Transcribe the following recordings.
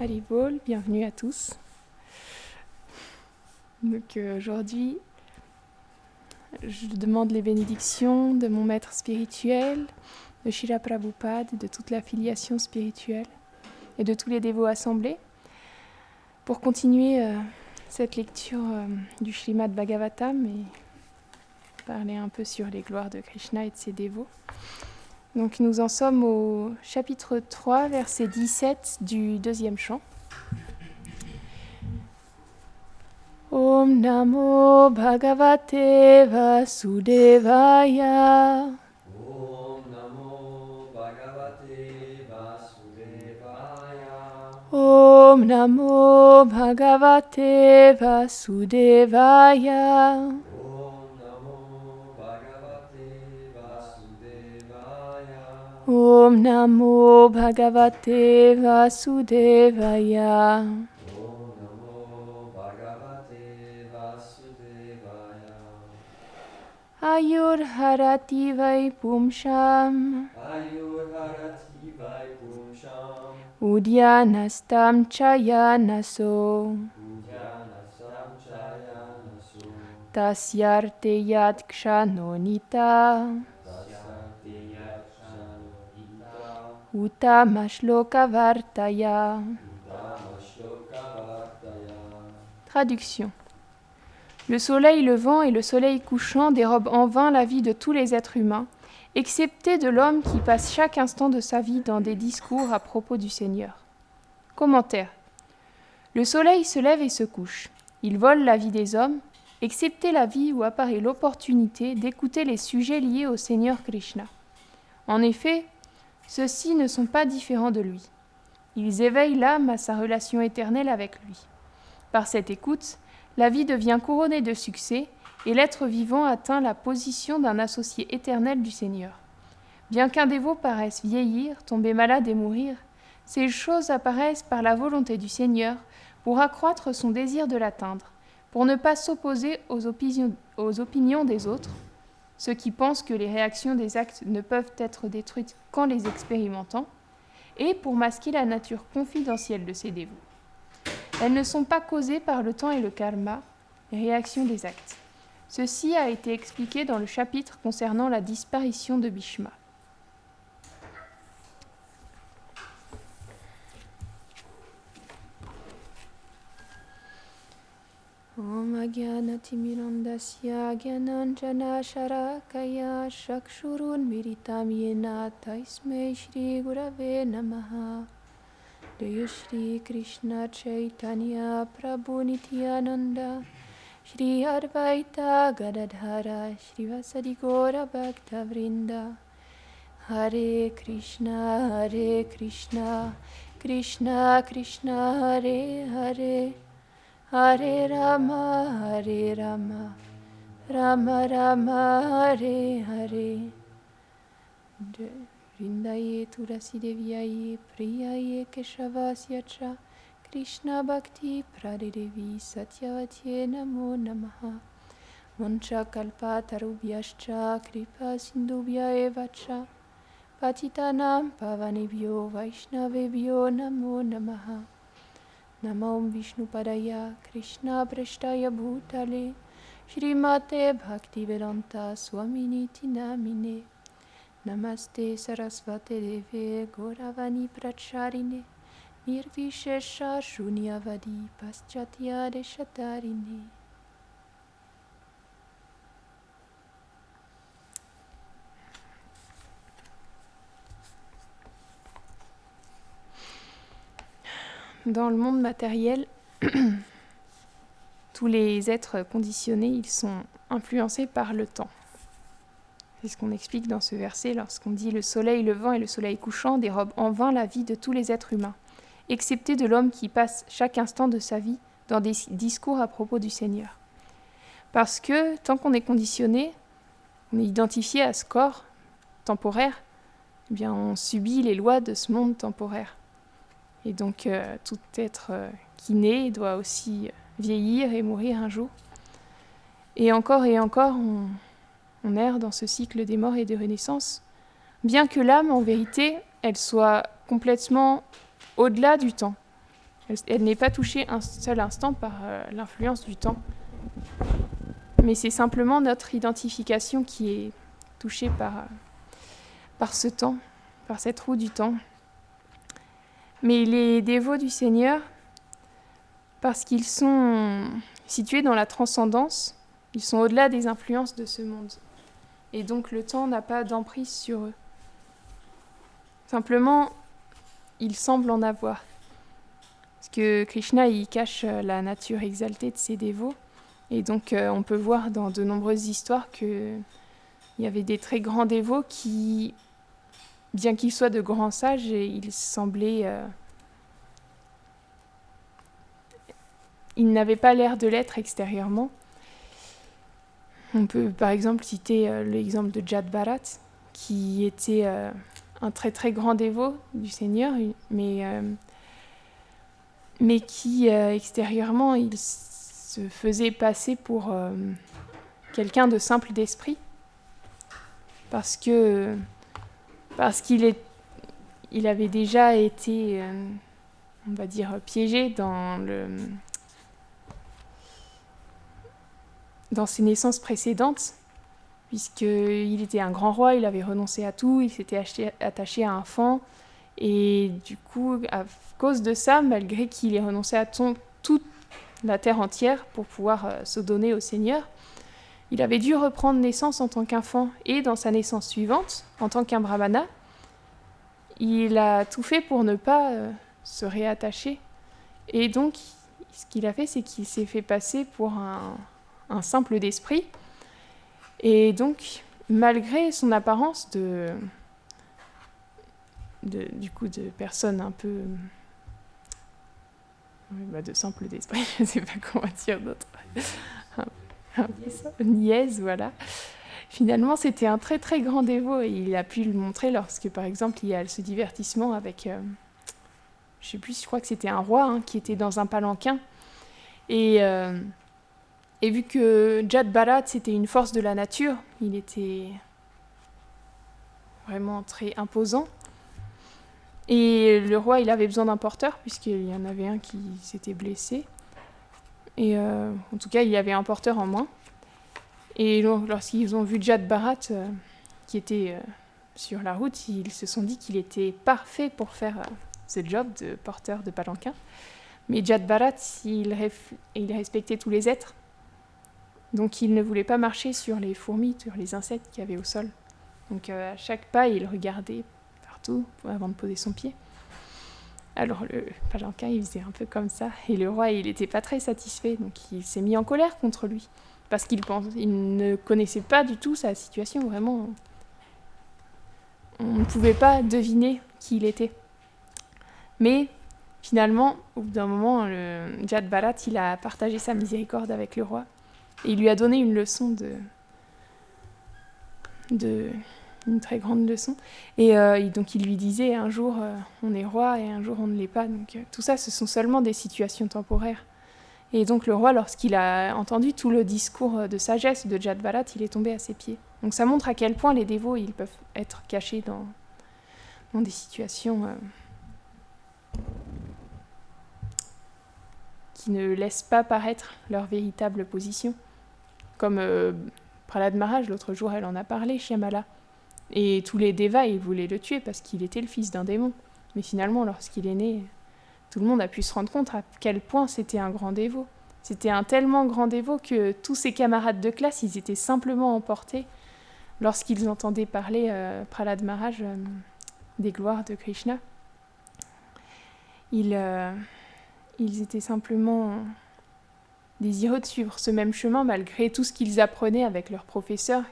Haribol, bienvenue à tous. Donc aujourd'hui, je demande les bénédictions de mon maître spirituel, de Srila Prabhupada, de toute la filiation spirituelle et de tous les dévots assemblés pour continuer cette lecture du Srimad Bhagavatam et parler un peu sur les gloires de Krishna et de ses dévots. Donc nous en sommes au chapitre 3, verset 17 du deuxième chant. Om Namo Bhagavate Vasudevaya. Om Namo Bhagavate Vasudevaya. Om Namo Bhagavate Vasudevaya. Om Namo Bhagavate Vasudevaya. Om Namo Bhagavate Vasudevaya. Om Namo Bhagavate Vasudevaya. Ayur Harati Vaipumsham Ayur Harati Vaipumsham. Udyanastam Chayanaso Udyanasam Chayanaso. Tasyarte Yat Kshanonita Tasyate Yakshanonita. Utamashloka Vartaya. Utamashloka Vartaya. Traduction. Le soleil levant et le soleil couchant dérobent en vain la vie de tous les êtres humains, excepté de l'homme qui passe chaque instant de sa vie dans des discours à propos du Seigneur. Commentaire. Le soleil se lève et se couche. Il vole la vie des hommes, excepté la vie où apparaît l'opportunité d'écouter les sujets liés au Seigneur Krishna. En effet, ceux-ci ne sont pas différents de lui. Ils éveillent l'âme à sa relation éternelle avec lui. Par cette écoute, la vie devient couronnée de succès et l'être vivant atteint la position d'un associé éternel du Seigneur. Bien qu'un dévot paraisse vieillir, tomber malade et mourir, ces choses apparaissent par la volonté du Seigneur pour accroître son désir de l'atteindre, pour ne pas s'opposer aux opinions des autres, ceux qui pensent que les réactions des actes ne peuvent être détruites qu'en les expérimentant, et pour masquer la nature confidentielle de ces dévots. Elles ne sont pas causées par le temps et le karma, les réactions des actes. Ceci a été expliqué dans le chapitre concernant la disparition de Bhishma. Om Agyanatimirandasya Gyananjana Sharakaya Shakshurun Miritam Yena Taismei Shri Gurave Namaha. Jaya Shri Krishna Chaitanya Prabhu Nityananda Shri Advaita Gadadhara Shri Vasadi Gora Bhakta Vrinda. Hare Krishna Krishna Krishna Hare Hare Hare Rama Rama Rama Hare Hare. Vrindaye Tulasi Deviaye Priyaye Keshavasya Cha Krishna Bhakti Pradedevi Satyavatye Namo Namaha. Mancha Kalpa Tarubhyascha Kripa Sindubhya Eva Cha Patitanam Pavanebhyo Vaishnavebhyo Namo Namaha. Namam Vishnu Padaya Krishna Prashtaya Bhutale Shrimate Bhaktivedanta Swaminiti Namine. Namaste Sarasvate Deve Gauravani Pracharine Nirvishesha Shunyavadi Paschatya Deshatarine. Dans le monde matériel, tous les êtres conditionnés, ils sont influencés par le temps. C'est ce qu'on explique dans ce verset lorsqu'on dit « Le soleil levant et le soleil couchant dérobent en vain la vie de tous les êtres humains, excepté de l'homme qui passe chaque instant de sa vie dans des discours à propos du Seigneur. » Parce que tant qu'on est conditionné, on est identifié à ce corps temporaire, eh bien on subit les lois de ce monde temporaire. Et donc tout être qui naît doit aussi vieillir et mourir un jour. Et encore, on erre dans ce cycle des morts et des renaissances, bien que l'âme, en vérité, elle soit complètement au-delà du temps. Elle n'est pas touchée un seul instant par l'influence du temps. Mais c'est simplement notre identification qui est touchée par ce temps, par cette roue du temps. Mais les dévots du Seigneur, parce qu'ils sont situés dans la transcendance, ils sont au-delà des influences de ce monde. Et donc le temps n'a pas d'emprise sur eux. Simplement, ils semblent en avoir. Parce que Krishna, il cache la nature exaltée de ses dévots. Et donc on peut voir dans de nombreuses histoires qu'il y avait des très grands dévots qui, bien qu'ils soient de grands sages, ils semblaient... ils n'avaient pas l'air de l'être extérieurement. On peut par exemple citer l'exemple de Jad Bharat, qui était un très très grand dévot du Seigneur, mais qui extérieurement il se faisait passer pour quelqu'un de simple d'esprit, parce qu'il avait déjà été, on va dire, piégé dans ses naissances précédentes, puisqu'il était un grand roi, il avait renoncé à tout, il s'était attaché à un fan, et du coup, à cause de ça, malgré qu'il ait renoncé à toute la terre entière pour pouvoir se donner au Seigneur, il avait dû reprendre naissance en tant qu'enfant, et dans sa naissance suivante, en tant qu'un brahmana, il a tout fait pour ne pas se réattacher. Et donc, ce qu'il a fait, c'est qu'il s'est fait passer pour un simple d'esprit. Et donc, malgré son apparence de personne un peu... de simple d'esprit, je ne sais pas comment dire d'autre. Un peu ça, niaise, voilà. Finalement, c'était un très très grand dévot et il a pu le montrer lorsque, par exemple, il y a ce divertissement avec... je sais plus, je crois que c'était un roi qui était dans un palanquin. Et vu que Jad Bharat, c'était une force de la nature, il était vraiment très imposant. Et le roi, il avait besoin d'un porteur, puisqu'il y en avait un qui s'était blessé. Et en tout cas, il y avait un porteur en moins. Et lorsqu'ils ont vu Jad Bharat, qui était sur la route, ils se sont dit qu'il était parfait pour faire ce job de porteur de palanquin. Mais Jad Bharat, il respectait tous les êtres. Donc il ne voulait pas marcher sur les fourmis, sur les insectes qu'il y avait au sol. Donc à chaque pas, il regardait partout avant de poser son pied. Alors le palanquin, il faisait un peu comme ça. Et le roi, il n'était pas très satisfait. Donc il s'est mis en colère contre lui. Parce qu'il ne connaissait pas du tout sa situation. Vraiment, on ne pouvait pas deviner qui il était. Mais finalement, au bout d'un moment, Jad Bharat, il a partagé sa miséricorde avec le roi. Et il lui a donné une leçon une très grande leçon. Et donc il lui disait, un jour on est roi et un jour on ne l'est pas. Donc tout ça, ce sont seulement des situations temporaires. Et donc le roi, lorsqu'il a entendu tout le discours de sagesse de Jad Bharat, il est tombé à ses pieds. Donc ça montre à quel point les dévots, ils peuvent être cachés dans des situations qui ne laissent pas paraître leur véritable position. Comme Prahlad Maharaj, l'autre jour, elle en a parlé, Shyamala. Et tous les devas, ils voulaient le tuer parce qu'il était le fils d'un démon. Mais finalement, lorsqu'il est né, tout le monde a pu se rendre compte à quel point c'était un grand dévot. C'était un tellement grand dévot que tous ses camarades de classe, ils étaient simplement emportés lorsqu'ils entendaient parler Prahlad Maharaj des gloires de Krishna. Ils étaient simplement désireux de suivre ce même chemin malgré tout ce qu'ils apprenaient avec leurs professeurs,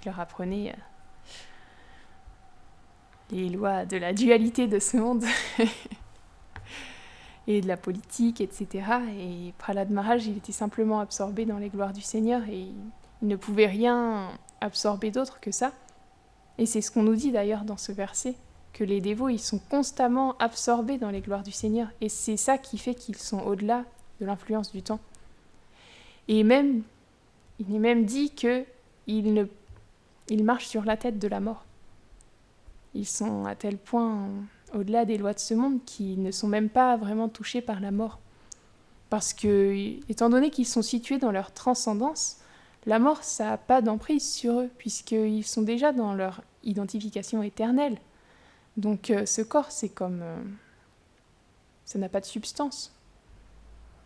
qui leur apprenaient les lois de la dualité de ce monde et de la politique, etc. Et Prahlad Maharaj, il était simplement absorbé dans les gloires du Seigneur et il ne pouvait rien absorber d'autre que ça. Et c'est ce qu'on nous dit d'ailleurs dans ce verset, que les dévots, ils sont constamment absorbés dans les gloires du Seigneur. Et c'est ça qui fait qu'ils sont au-delà de l'influence du temps. Et même, il est même dit qu'ils marchent sur la tête de la mort. Ils sont à tel point au-delà des lois de ce monde, qui ne sont même pas vraiment touchés par la mort. Parce que, étant donné qu'ils sont situés dans leur transcendance, la mort, ça n'a pas d'emprise sur eux, puisqu'ils sont déjà dans leur identification éternelle. Donc ce corps, c'est comme... ça n'a pas de substance.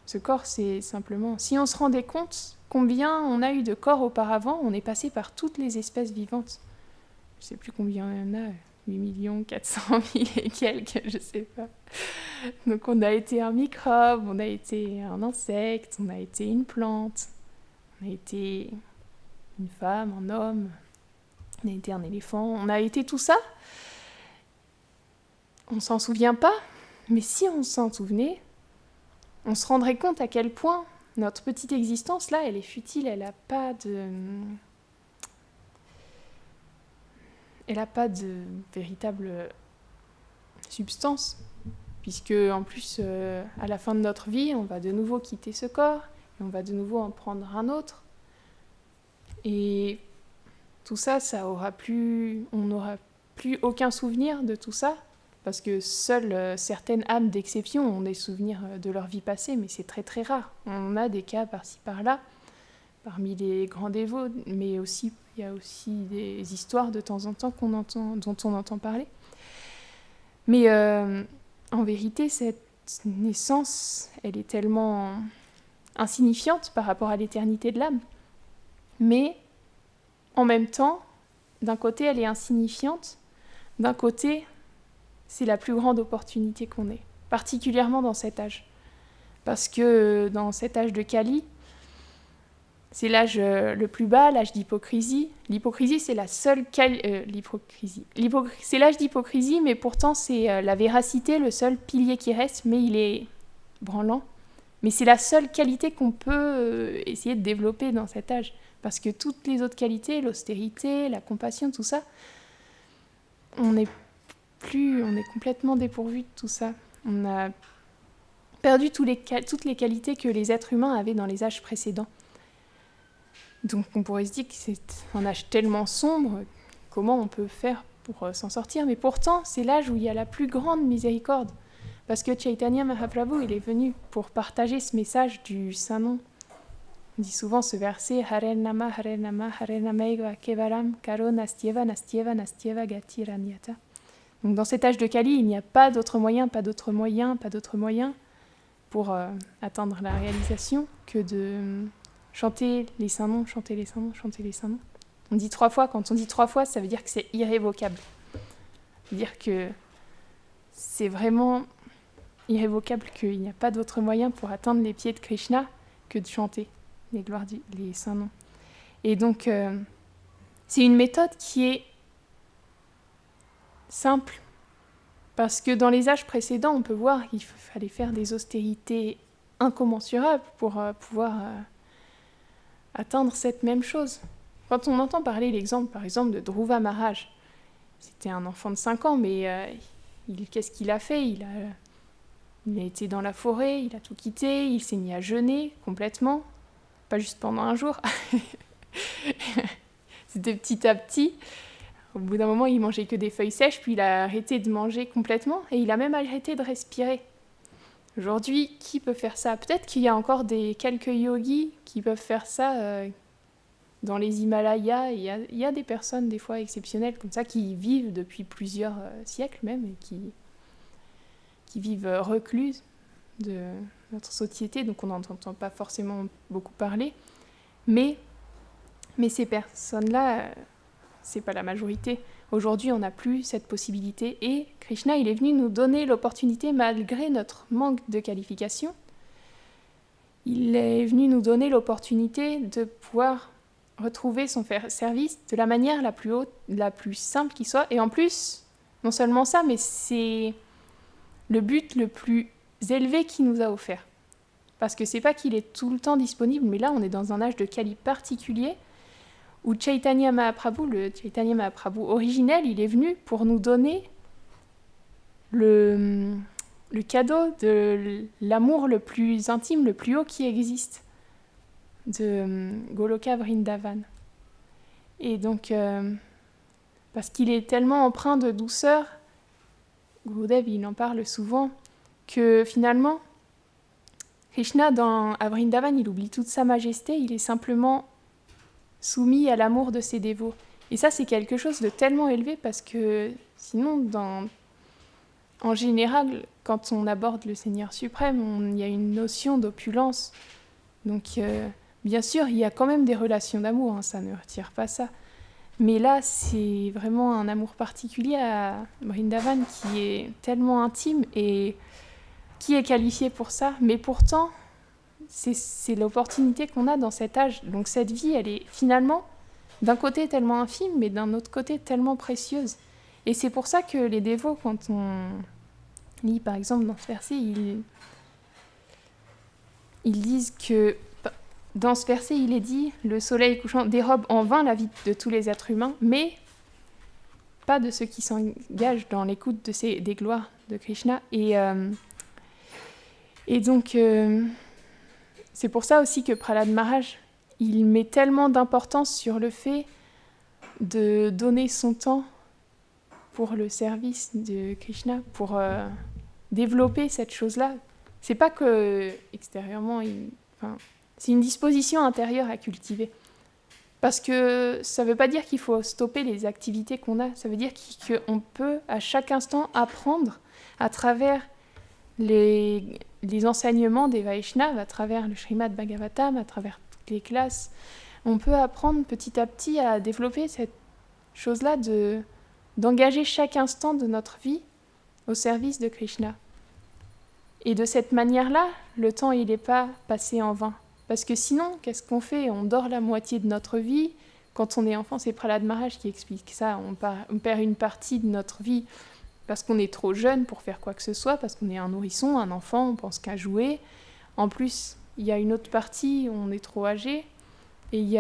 Ce corps, c'est simplement... Si on se rendait compte combien on a eu de corps auparavant, on est passé par toutes les espèces vivantes. Je ne sais plus combien il y en a, 8 400 000 et quelques, je ne sais pas. Donc on a été un microbe, on a été un insecte, on a été une plante, on a été une femme, un homme, on a été un éléphant, on a été tout ça. On ne s'en souvient pas, mais si on s'en souvenait, on se rendrait compte à quel point notre petite existence, là, elle est futile, elle n'a pas de véritable substance. Puisque, en plus, à la fin de notre vie, on va de nouveau quitter ce corps, et on va de nouveau en prendre un autre. Et tout ça, on n'aura plus aucun souvenir de tout ça, parce que seules certaines âmes d'exception ont des souvenirs de leur vie passée, mais c'est très très rare. On a des cas par-ci par-là, parmi les grands dévots, mais aussi il y a aussi des histoires de temps en temps dont on entend parler. Mais en vérité, cette naissance, elle est tellement insignifiante par rapport à l'éternité de l'âme. Mais en même temps, d'un côté, elle est insignifiante, d'un côté, c'est la plus grande opportunité qu'on ait, particulièrement dans cet âge. Parce que dans cet âge de Kali, c'est l'âge le plus bas, l'âge d'hypocrisie. L'hypocrisie, c'est la seule c'est l'âge d'hypocrisie, mais pourtant c'est la véracité, le seul pilier qui reste, mais il est branlant. Mais c'est la seule qualité qu'on peut essayer de développer dans cet âge. Parce que toutes les autres qualités, l'austérité, la compassion, tout ça, on est complètement dépourvu de tout ça. On a perdu toutes les qualités que les êtres humains avaient dans les âges précédents. Donc on pourrait se dire que c'est un âge tellement sombre, comment on peut faire pour s'en sortir? Mais pourtant, c'est l'âge où il y a la plus grande miséricorde. Parce que Chaitanya Mahaprabhu, il est venu pour partager ce message du Saint-Nom. On dit souvent ce verset « Hare Nama, Hare Nama, Hare Namaiva Kevaram, Karo Nastyeva, Nastyeva, Nastyeva Gati Ranyata » Donc dans cet âge de Kali, il n'y a pas d'autre moyen, pour atteindre la réalisation que de chanter les saints noms, chanter les saints noms, chanter les saints noms. On dit 3 fois, quand on dit 3 fois, ça veut dire que c'est irrévocable. Ça veut dire que c'est vraiment irrévocable, qu'il n'y a pas d'autre moyen pour atteindre les pieds de Krishna que de chanter les saints noms. Et donc, c'est une méthode qui est simple, parce que dans les âges précédents, on peut voir qu'il fallait faire des austérités incommensurables pour pouvoir atteindre cette même chose. Quand on entend parler l'exemple, par exemple, de Dhruva Maharaj, c'était un enfant de 5 ans, mais qu'est-ce qu'il a fait ? Il a été dans la forêt, il a tout quitté, il s'est mis à jeûner complètement, pas juste pendant un jour. C'était petit à petit. Au bout d'un moment, il mangeait que des feuilles sèches, puis il a arrêté de manger complètement, et il a même arrêté de respirer. Aujourd'hui, qui peut faire ça ? Peut-être qu'il y a encore quelques yogis qui peuvent faire ça dans les Himalayas. Il y a des personnes, des fois exceptionnelles, comme ça, qui vivent depuis plusieurs siècles même, et qui vivent recluses de notre société, donc on n'en entend pas forcément beaucoup parler. Mais ces personnes-là, c'est pas la majorité. Aujourd'hui, on n'a plus cette possibilité, et Krishna, il est venu nous donner l'opportunité, malgré notre manque de qualification, il est venu nous donner l'opportunité de pouvoir retrouver son service de la manière la plus haute, la plus simple qui soit. Et en plus, non seulement ça, mais c'est le but le plus élevé qu'il nous a offert. Parce que c'est pas qu'il est tout le temps disponible, mais là, on est dans un âge de Kali particulier, où Chaitanya Mahaprabhu, le Chaitanya Mahaprabhu originel, il est venu pour nous donner le cadeau de l'amour le plus intime, le plus haut qui existe, de Goloka Vrindavan. Et donc, parce qu'il est tellement empreint de douceur, Gurudev, il en parle souvent, que finalement, Krishna, à Vrindavan, il oublie toute sa majesté, il est simplement soumis à l'amour de ses dévots. Et ça, c'est quelque chose de tellement élevé parce que sinon, en général, quand on aborde le Seigneur suprême, il y a une notion d'opulence. Donc, bien sûr, il y a quand même des relations d'amour, hein, ça ne retire pas ça. Mais là, c'est vraiment un amour particulier à Vrindavan qui est tellement intime et qui est qualifié pour ça. Mais pourtant, c'est l'opportunité qu'on a dans cet âge. Donc cette vie, elle est finalement d'un côté tellement infime, mais d'un autre côté tellement précieuse. Et c'est pour ça que les dévots, quand on lit par exemple dans ce verset, ils disent que dans ce verset, il est dit « Le soleil couchant dérobe en vain la vie de tous les êtres humains, mais pas de ceux qui s'engagent dans l'écoute des gloires de Krishna. » Et donc, c'est pour ça aussi que Prahlad Maharaj, il met tellement d'importance sur le fait de donner son temps pour le service de Krishna, pour développer cette chose-là. C'est pas que extérieurement, c'est une disposition intérieure à cultiver. Parce que ça ne veut pas dire qu'il faut stopper les activités qu'on a, ça veut dire qu'on peut à chaque instant apprendre à travers les enseignements des Vaishnavas, à travers le Srimad Bhagavatam, à travers toutes les classes. On peut apprendre petit à petit à développer cette chose-là d'engager chaque instant de notre vie au service de Krishna. Et de cette manière-là, le temps, il n'est pas passé en vain. Parce que sinon, qu'est-ce qu'on fait ? On dort la moitié de notre vie. Quand on est enfant, c'est Prahlad Maharaj qui explique ça. On perd une partie de notre vie parce qu'on est trop jeune pour faire quoi que ce soit, parce qu'on est un nourrisson, un enfant, on pense qu'à jouer. En plus, il y a une autre partie où on est trop âgé. Et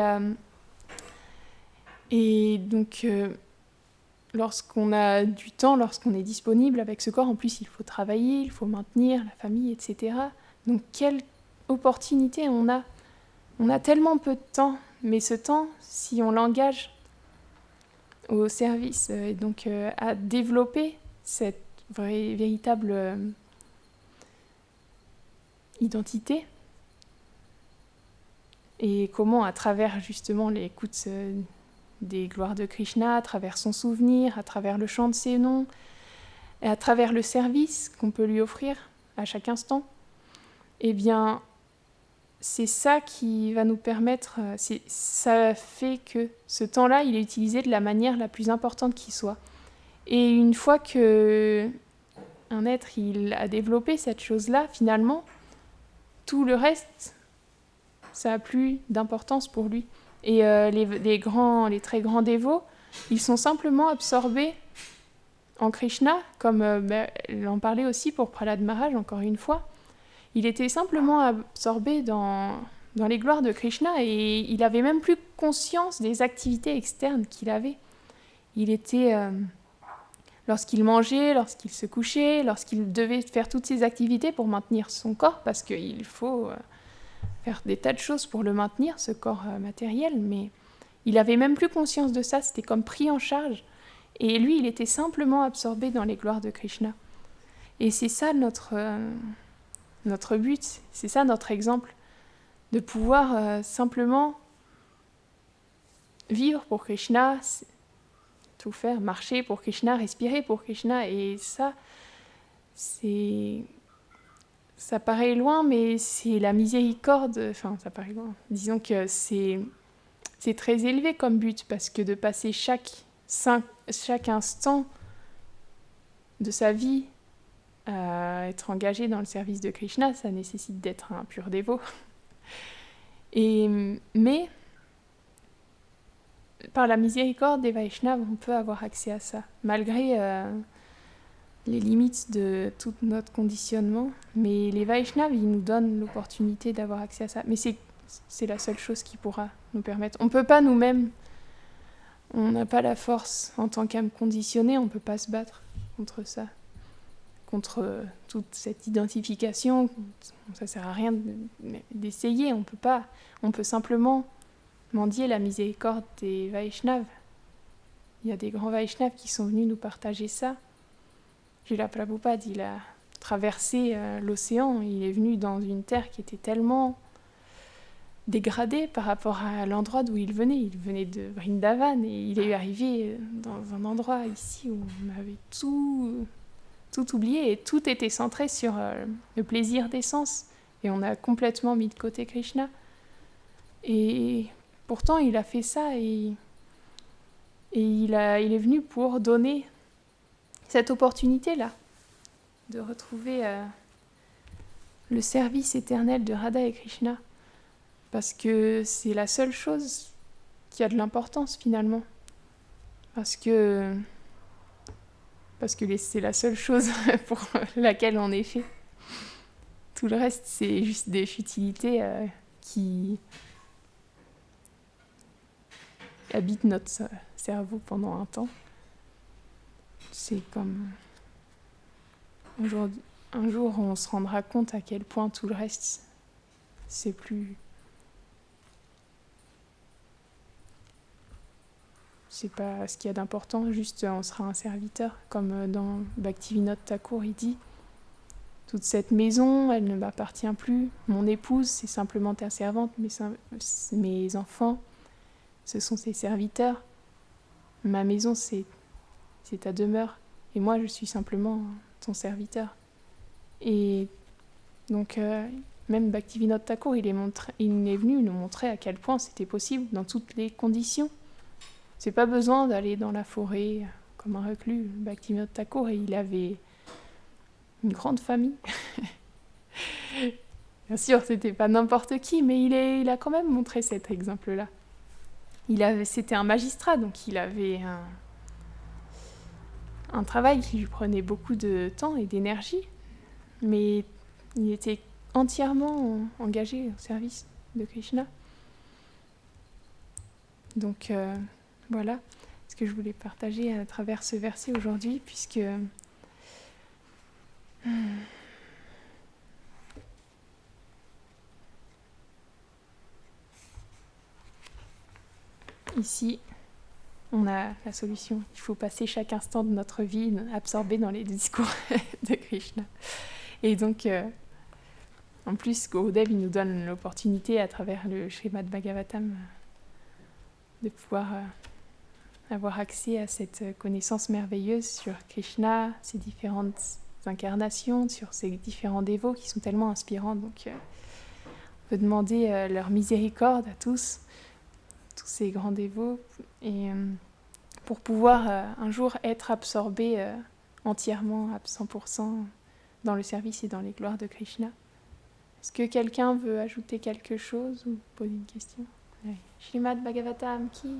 donc, lorsqu'on a du temps, lorsqu'on est disponible avec ce corps, en plus, il faut travailler, il faut maintenir la famille, etc. Donc, quelle opportunité on a. On a tellement peu de temps, mais ce temps, si on l'engage au service, et donc à développer cette véritable identité, et comment à travers justement l'écoute des gloires de Krishna, à travers son souvenir, à travers le chant de ses noms, et à travers le service qu'on peut lui offrir à chaque instant, eh bien, c'est ça qui va nous permettre, ça fait que ce temps-là, il est utilisé de la manière la plus importante qui soit. Et une fois que un être, il a développé cette chose-là, finalement, tout le reste, ça n'a plus d'importance pour lui. Et les très grands dévots, ils sont simplement absorbés en Krishna, comme l'en parlait aussi pour Prahlad Maharaj, encore une fois. Il était simplement absorbé dans les gloires de Krishna et il n'avait même plus conscience des activités externes qu'il avait. Il était, lorsqu'il mangeait, lorsqu'il se couchait, lorsqu'il devait faire toutes ces activités pour maintenir son corps, parce qu'il faut faire des tas de choses pour le maintenir, ce corps matériel, mais il n'avait même plus conscience de ça, c'était comme pris en charge. Et lui, il était simplement absorbé dans les gloires de Krishna. Et c'est ça notre but, c'est ça notre exemple, de pouvoir simplement vivre pour Krishna, tout faire, marcher pour Krishna, respirer pour Krishna, et ça paraît loin, mais c'est la miséricorde, enfin ça paraît loin, disons que c'est très élevé comme but, parce que de passer chaque instant de sa vie à être engagé dans le service de Krishna, ça nécessite d'être un pur dévot. Mais par la miséricorde des Vaishnavas, on peut avoir accès à ça, malgré les limites de tout notre conditionnement. Mais les Vaishnavas, ils nous donnent l'opportunité d'avoir accès à ça. Mais c'est la seule chose qui pourra nous permettre. On ne peut pas nous-mêmes, on n'a pas la force en tant qu'âme conditionnée, on ne peut pas se battre contre ça. Contre toute cette identification, ça ne sert à rien d'essayer, on peut simplement mendier la miséricorde des Vaishnavas. Il y a des grands Vaishnavas qui sont venus nous partager ça. Srila Prabhupada, il a traversé l'océan, il est venu dans une terre qui était tellement dégradée par rapport à l'endroit d'où il venait. Il venait de Vrindavan et il est arrivé dans un endroit ici où on avait tout oublié et tout était centré sur le plaisir des sens. Et on a complètement mis de côté Krishna. Et pourtant, il a fait ça et il est venu pour donner cette opportunité-là de retrouver le service éternel de Radha et Krishna. Parce que c'est la seule chose qui a de l'importance finalement. Parce que c'est la seule chose pour laquelle on est fait. Tout le reste, c'est juste des futilités qui habitent notre cerveau pendant un temps. C'est comme... Un jour, on se rendra compte à quel point tout le reste, c'est plus... C'est pas ce qu'il y a d'important, juste on sera un serviteur. Comme dans Bhaktivinoda Thakur, il dit « Toute cette maison, elle ne m'appartient plus. Mon épouse, c'est simplement ta servante. Mes enfants, ce sont ses serviteurs. Ma maison, c'est ta demeure. Et moi, je suis simplement ton serviteur. » Et donc, même Bhaktivinoda Thakur, il est venu nous montrer à quel point c'était possible dans toutes les conditions. C'est pas besoin d'aller dans la forêt comme un reclus. Bhaktivinoda Thakur, il avait une grande famille. Bien sûr, c'était pas n'importe qui, mais il a quand même montré cet exemple-là. C'était un magistrat, donc il avait un travail qui lui prenait beaucoup de temps et d'énergie, mais il était entièrement engagé au service de Krishna. Donc voilà ce que je voulais partager à travers ce verset aujourd'hui, puisque ici, on a la solution. Il faut passer chaque instant de notre vie absorbé dans les discours de Krishna. Et donc, en plus, Gurudev, il nous donne l'opportunité, à travers le Srimad Bhagavatam, de pouvoir avoir accès à cette connaissance merveilleuse sur Krishna, ses différentes incarnations, sur ses différents dévots qui sont tellement inspirants. Donc, on peut demander leur miséricorde à tous ces grands dévots, et pour pouvoir un jour être absorbé entièrement, à 100%, dans le service et dans les gloires de Krishna. Est-ce que quelqu'un veut ajouter quelque chose ou poser une question? Oui. Srimad Bhagavatam, qui